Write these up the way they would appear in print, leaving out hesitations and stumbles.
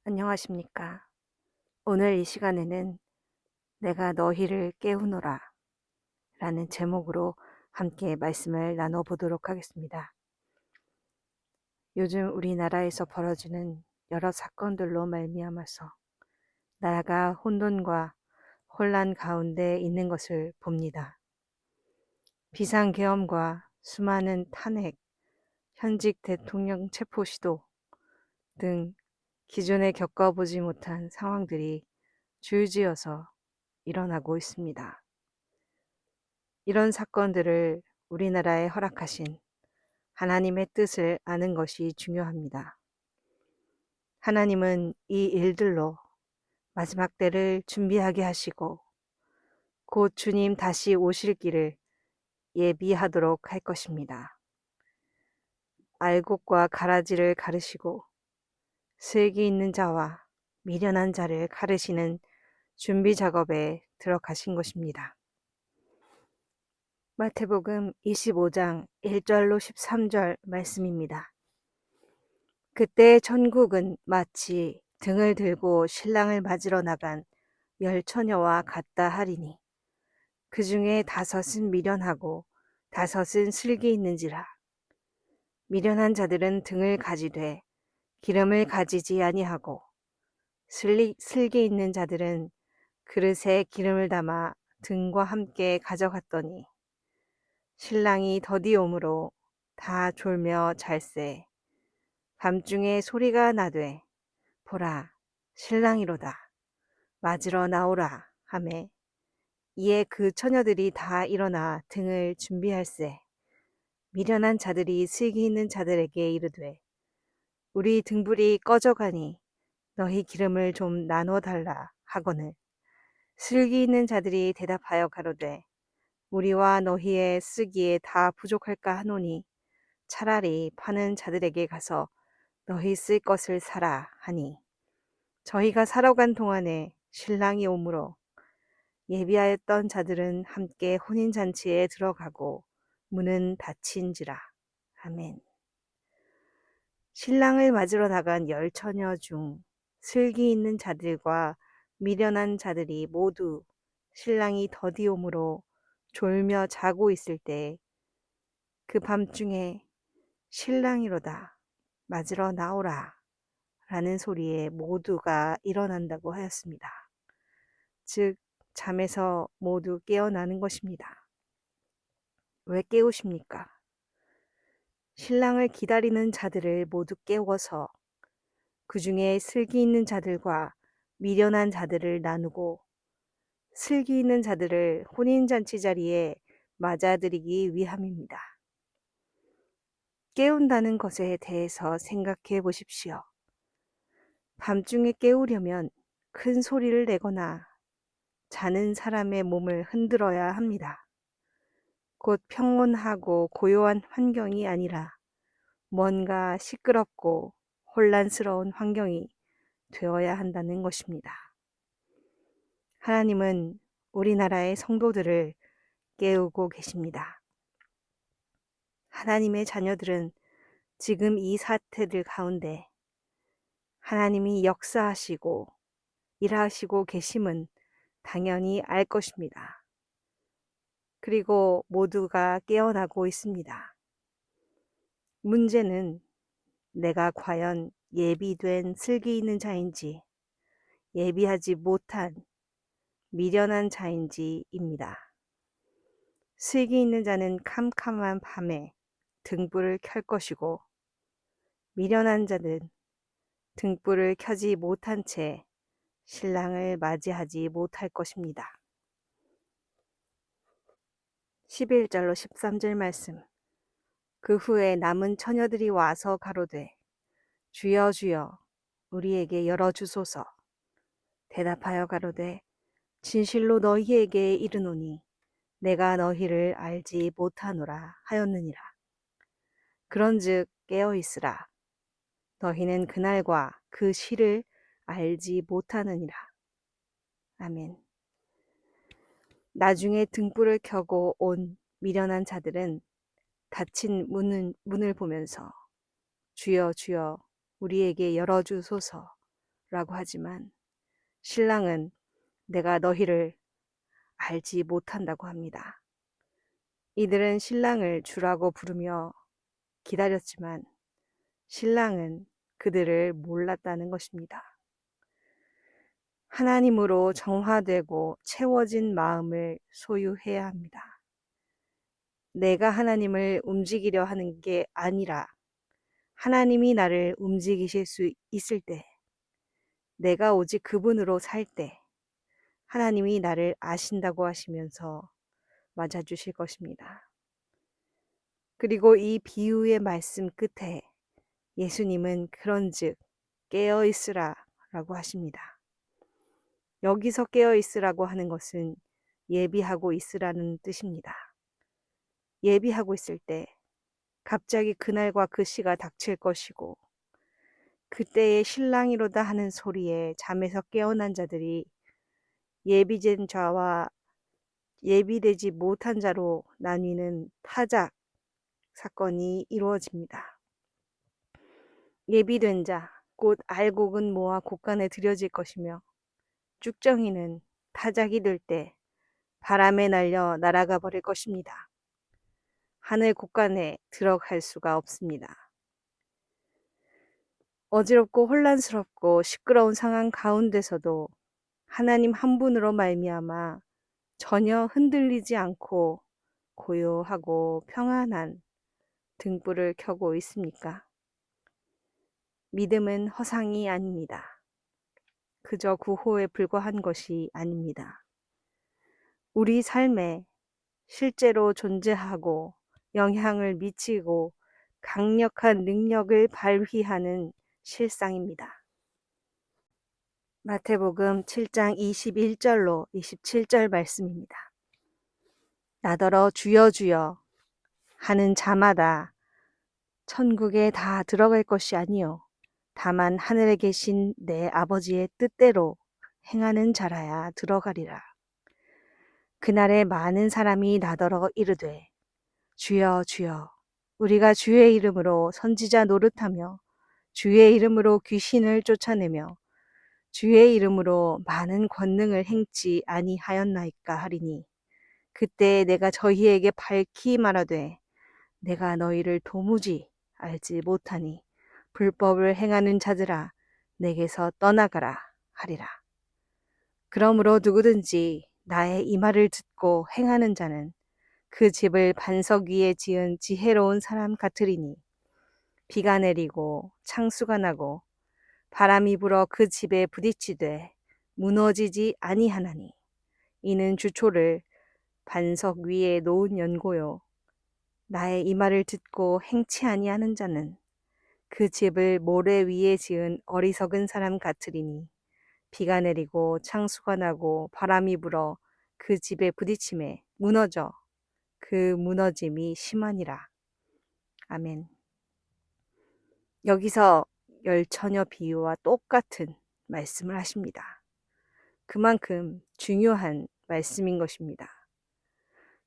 안녕하십니까. 오늘 이 시간에는 내가 너희를 깨우노라 라는 제목으로 함께 말씀을 나눠보도록 하겠습니다. 요즘 우리나라에서 벌어지는 여러 사건들로 말미암아서 나라가 혼돈과 혼란 가운데 있는 것을 봅니다. 비상계엄과 수많은 탄핵, 현직 대통령 체포 시도 등 기존에 겪어보지 못한 상황들이 줄지어서 일어나고 있습니다. 이런 사건들을 우리나라에 허락하신 하나님의 뜻을 아는 것이 중요합니다. 하나님은 이 일들로 마지막 때를 준비하게 하시고 곧 주님 다시 오실 길을 예비하도록 할 것입니다. 알곡과 가라지를 가르시고 슬기 있는 자와 미련한 자를 가르시는 준비 작업에 들어가신 것입니다. 마태복음 25장 1절로 13절 말씀입니다. 그때 천국은 마치 등을 들고 신랑을 맞으러 나간 10처녀와 같다 하리니 그 중에 5은 미련하고 5은 슬기 있는지라. 미련한 자들은 등을 가지되 기름을 가지지 아니하고 슬기 있는 자들은 그릇에 기름을 담아 등과 함께 가져갔더니 신랑이 더디 오므로 다 졸며 잘세. 밤중에 소리가 나되 보라 신랑이로다 맞으러 나오라 하매 이에 그 처녀들이 다 일어나 등을 준비할세. 미련한 자들이 슬기 있는 자들에게 이르되 우리 등불이 꺼져가니 너희 기름을 좀 나눠 달라 하거늘 슬기 있는 자들이 대답하여 가로되 우리와 너희의 쓰기에 다 부족할까 하노니 차라리 파는 자들에게 가서 너희 쓸 것을 사라 하니 저희가 사러 간 동안에 신랑이 오므로 예비하였던 자들은 함께 혼인잔치에 들어가고 문은 닫힌지라. 아멘. 신랑을 맞으러 나간 10처녀 중 슬기 있는 자들과 미련한 자들이 모두 신랑이 더디 오므로 졸며 자고 있을 때 그 밤중에 신랑이로다 맞으러 나오라 라는 소리에 모두가 일어난다고 하였습니다. 즉 잠에서 모두 깨어나는 것입니다. 왜 깨우십니까? 신랑을 기다리는 자들을 모두 깨워서 그 중에 슬기 있는 자들과 미련한 자들을 나누고 슬기 있는 자들을 혼인잔치 자리에 맞아들이기 위함입니다. 깨운다는 것에 대해서 생각해 보십시오. 밤중에 깨우려면 큰 소리를 내거나 자는 사람의 몸을 흔들어야 합니다. 곧 평온하고 고요한 환경이 아니라 뭔가 시끄럽고 혼란스러운 환경이 되어야 한다는 것입니다. 하나님은 우리나라의 성도들을 깨우고 계십니다. 하나님의 자녀들은 지금 이 사태들 가운데 하나님이 역사하시고 일하시고 계심은 당연히 알 것입니다. 그리고 모두가 깨어나고 있습니다. 문제는 내가 과연 예비된 슬기 있는 자인지 예비하지 못한 미련한 자인지입니다. 슬기 있는 자는 캄캄한 밤에 등불을 켤 것이고 미련한 자는 등불을 켜지 못한 채 신랑을 맞이하지 못할 것입니다. 11절로 13절 말씀. 그 후에 남은 처녀들이 와서 가로되 주여 주여 우리에게 열어주소서. 대답하여 가로되 진실로 너희에게 이르노니 내가 너희를 알지 못하노라 하였느니라. 그런즉 깨어있으라. 너희는 그날과 그 시를 알지 못하느니라. 아멘. 나중에 등불을 켜고 온 미련한 자들은 닫힌 문을 보면서 주여 주여 우리에게 열어주소서 라고 하지만 신랑은 내가 너희를 알지 못한다고 합니다. 이들은 신랑을 주라고 부르며 기다렸지만 신랑은 그들을 몰랐다는 것입니다. 하나님으로 정화되고 채워진 마음을 소유해야 합니다. 내가 하나님을 움직이려 하는 게 아니라 하나님이 나를 움직이실 수 있을 때, 내가 오직 그분으로 살 때 하나님이 나를 아신다고 하시면서 맞아주실 것입니다. 그리고 이 비유의 말씀 끝에 예수님은 그런즉 깨어 있으라 라고 하십니다. 여기서 깨어 있으라고 하는 것은 예비하고 있으라는 뜻입니다. 예비하고 있을 때 갑자기 그날과 그 시가 닥칠 것이고 그때의 신랑이로다 하는 소리에 잠에서 깨어난 자들이 예비된 자와 예비되지 못한 자로 나뉘는 타작 사건이 이루어집니다. 예비된 자, 곧 알곡은 모아 곡간에 들여질 것이며 쭉정이는 타작이 될 때 바람에 날려 날아가 버릴 것입니다. 하늘 곡간에 들어갈 수가 없습니다. 어지럽고 혼란스럽고 시끄러운 상황 가운데서도 하나님 한 분으로 말미암아 전혀 흔들리지 않고 고요하고 평안한 등불을 켜고 있습니까? 믿음은 허상이 아닙니다. 그저 구호에 불과한 것이 아닙니다. 우리 삶에 실제로 존재하고 영향을 미치고 강력한 능력을 발휘하는 실상입니다. 마태복음 7장 21절로 27절 말씀입니다. 나더러 주여 주여 하는 자마다 천국에 다 들어갈 것이 아니요 다만 하늘에 계신 내 아버지의 뜻대로 행하는 자라야 들어가리라. 그날에 많은 사람이 나더러 이르되 주여 주여 우리가 주의 이름으로 선지자 노릇하며 주의 이름으로 귀신을 쫓아내며 주의 이름으로 많은 권능을 행치 아니하였나이까 하리니 그때 내가 저희에게 밝히 말하되 내가 너희를 도무지 알지 못하니 불법을 행하는 자들아 내게서 떠나가라 하리라. 그러므로 누구든지 나의 이 말을 듣고 행하는 자는 그 집을 반석 위에 지은 지혜로운 사람 같으리니 비가 내리고 창수가 나고 바람이 불어 그 집에 부딪히되 무너지지 아니하나니 이는 주초를 반석 위에 놓은 연고요 나의 이 말을 듣고 행치 아니하는 자는 그 집을 모래 위에 지은 어리석은 사람 같으리니 비가 내리고 창수가 나고 바람이 불어 그 집에 부딪힘에 무너져 그 무너짐이 심하니라. 아멘. 여기서 열처녀 비유와 똑같은 말씀을 하십니다. 그만큼 중요한 말씀인 것입니다.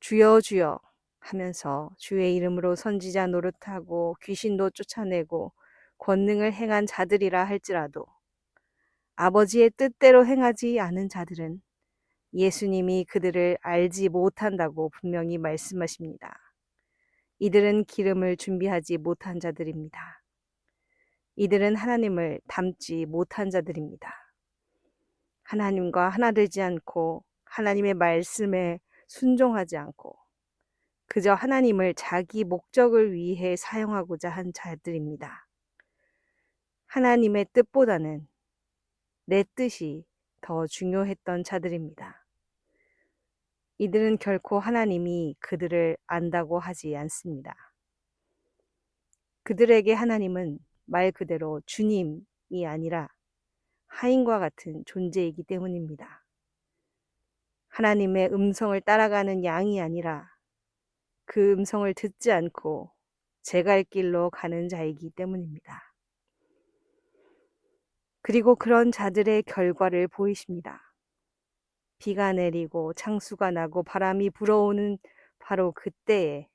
주여 주여 하면서 주의 이름으로 선지자 노릇하고 귀신도 쫓아내고 권능을 행한 자들이라 할지라도 아버지의 뜻대로 행하지 않은 자들은 예수님이 그들을 알지 못한다고 분명히 말씀하십니다. 이들은 기름을 준비하지 못한 자들입니다. 이들은 하나님을 닮지 못한 자들입니다. 하나님과 하나 되지 않고 하나님의 말씀에 순종하지 않고 그저 하나님을 자기 목적을 위해 사용하고자 한 자들입니다. 하나님의 뜻보다는 내 뜻이 더 중요했던 자들입니다. 이들은 결코 하나님이 그들을 안다고 하지 않습니다. 그들에게 하나님은 말 그대로 주님이 아니라 하인과 같은 존재이기 때문입니다. 하나님의 음성을 따라가는 양이 아니라 그 음성을 듣지 않고 제 갈 길로 가는 자이기 때문입니다. 그리고 그런 자들의 결과를 보이십니다. 비가 내리고 창수가 나고 바람이 불어오는 바로 그때에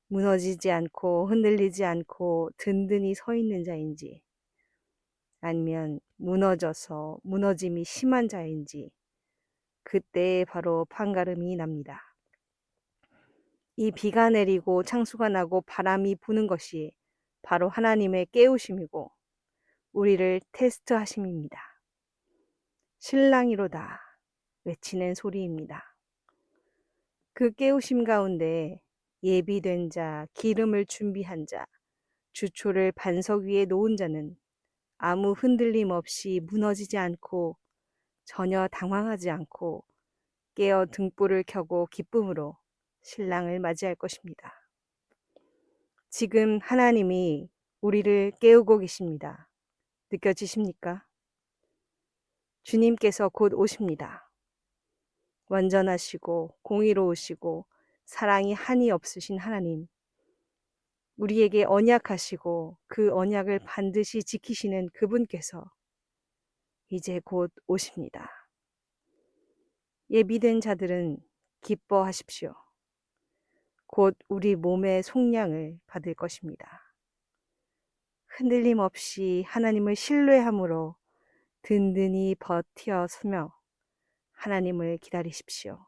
무너지지 않고 흔들리지 않고 든든히 서 있는 자인지 아니면 무너져서 무너짐이 심한 자인지 그때에 바로 판가름이 납니다. 이 비가 내리고 창수가 나고 바람이 부는 것이 바로 하나님의 깨우심이고 우리를 테스트하심입니다. 신랑이로다 외치는 소리입니다. 그 깨우심 가운데 예비된 자, 기름을 준비한 자, 주초를 반석 위에 놓은 자는 아무 흔들림 없이 무너지지 않고 전혀 당황하지 않고 깨어 등불을 켜고 기쁨으로 신랑을 맞이할 것입니다. 지금 하나님이 우리를 깨우고 계십니다. 느껴지십니까? 주님께서 곧 오십니다. 완전하시고 공의로우시고 사랑이 한이 없으신 하나님, 우리에게 언약하시고 그 언약을 반드시 지키시는 그분께서 이제 곧 오십니다. 예비된 자들은 기뻐하십시오. 곧 우리 몸의 속량을 받을 것입니다. 흔들림 없이 하나님을 신뢰함으로 든든히 버텨서며 하나님을 기다리십시오.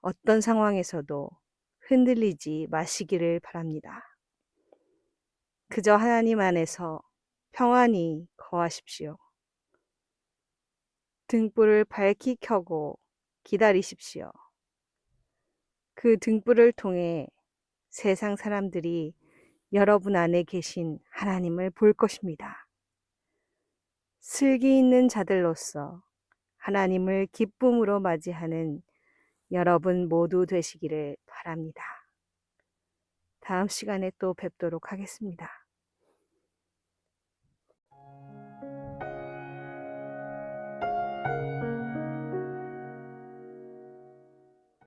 어떤 상황에서도 흔들리지 마시기를 바랍니다. 그저 하나님 안에서 평안히 거하십시오. 등불을 밝히 켜고 기다리십시오. 그 등불을 통해 세상 사람들이 여러분 안에 계신 하나님을 볼 것입니다. 슬기 있는 자들로서 하나님을 기쁨으로 맞이하는 여러분 모두 되시기를 바랍니다. 다음 시간에 또 뵙도록 하겠습니다.